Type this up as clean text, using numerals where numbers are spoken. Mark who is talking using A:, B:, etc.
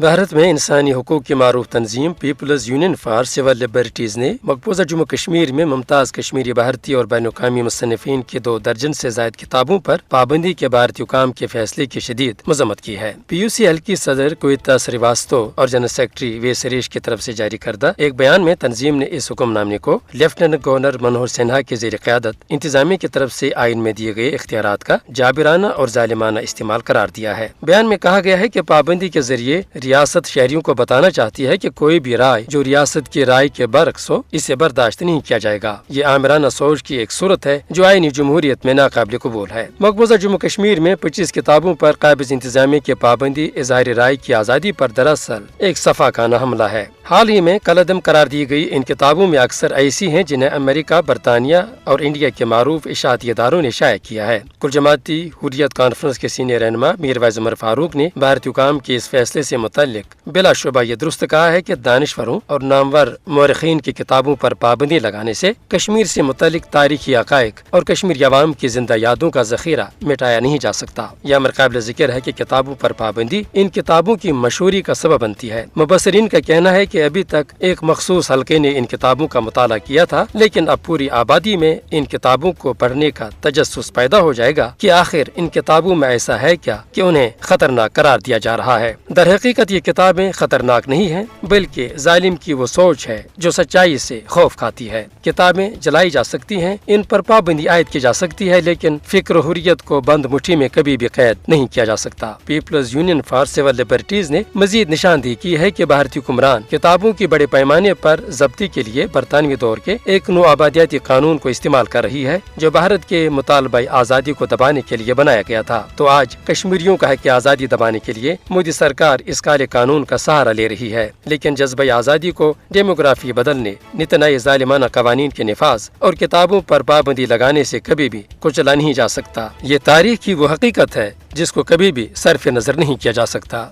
A: بھارت میں انسانی حقوق کی معروف تنظیم People's Union for Civil Liberties نے مقبوضہ جموں کشمیر میں ممتاز کشمیری بھارتی اور بین الاقوامی مصنفین کی 2 درجن سے زائد کتابوں پر پابندی کے بھارتی حکام کے فیصلے کی شدید مذمت کی ہے۔ پی یو سی ایل کی صدر کویتا سریواستو اور جنرل سیکرٹری وی سریش کی طرف سے جاری کردہ ایک بیان میں تنظیم نے اس حکم نامے کو لیفٹیننٹ گورنر منوہر سنہا کے زیر قیادت انتظامیہ کی طرف سے آئین میں دیے گئے اختیارات کا جابرانہ اور ظالمانہ استعمال قرار دیا ہے۔ بیان میں کہا گیا ہے کہ پابندی کے ذریعے ریاست شہریوں کو بتانا چاہتی ہے کہ کوئی بھی رائے جو ریاست کی رائے کے برعکس ہو اسے برداشت نہیں کیا جائے گا۔ یہ آمرانہ سوچ کی ایک صورت ہے جو آئینی جمہوریت میں ناقابل قبول ہے۔ مقبوضہ جموں کشمیر میں 25 کتابوں پر قابض انتظامیہ کی پابندی اظہار رائے کی آزادی پر دراصل ایک صفاقانہ حملہ ہے۔ حال ہی میں کالعدم قرار دی گئی ان کتابوں میں اکثر ایسی ہیں جنہیں امریکہ، برطانیہ اور انڈیا کے معروف اشاعتی اداروں نے شائع کیا ہے۔ کل جماعتی حریت کانفرنس کے سینئر رہنما میر وائز عمر فاروق نے بھارتی حکام کے اس فیصلے سے متعلق بلا شبہ یہ درست کہا ہے کہ دانشوروں اور نامور مورخین کی کتابوں پر پابندی لگانے سے کشمیر سے متعلق تاریخی حقائق اور کشمیری عوام کی زندہ یادوں کا ذخیرہ مٹایا نہیں جا سکتا۔ یہ امر قابل ذکر ہے کہ کتابوں پر پابندی ان کتابوں کی مشہوری کا سبب بنتی ہے۔ مبصرین کا کہنا ہے کہ ابھی تک ایک مخصوص حلقے نے ان کتابوں کا مطالعہ کیا تھا، لیکن اب پوری آبادی میں ان کتابوں کو پڑھنے کا تجسس پیدا ہو جائے گا کہ آخر ان کتابوں میں ایسا ہے کیا کہ انہیں خطرناک قرار دیا جا رہا ہے۔ در حقیقت یہ کتابیں خطرناک نہیں ہیں بلکہ ظالم کی وہ سوچ ہے جو سچائی سے خوف کھاتی ہے۔ کتابیں جلائی جا سکتی ہیں، ان پر پابندی عائد کی جا سکتی ہے، لیکن فکر و حریت کو بند مٹھی میں کبھی بھی قید نہیں کیا جا سکتا۔ People's Union for Civil Liberties نے مزید نشاندہی کی ہے کہ بھارتی حکمران کتابوں کی بڑے پیمانے پر ضبطی کے لیے برطانوی دور کے ایک نو آبادیاتی قانون کو استعمال کر رہی ہے جو بھارت کے مطالبہ آزادی کو دبانے کے لیے بنایا گیا تھا۔ تو آج کشمیریوں کا حق آزادی دبانے کے لیے مودی سرکار اس کالے قانون کا سہارا لے رہی ہے، لیکن جذبہ آزادی کو ڈیموگرافی بدلنے، نت نئے ظالمانہ قوانین کے نفاذ اور کتابوں پر پابندی لگانے سے کبھی بھی کچلا نہیں جا سکتا۔ یہ تاریخ کی وہ حقیقت ہے جس کو کبھی بھی صرف نظر نہیں کیا جا سکتا۔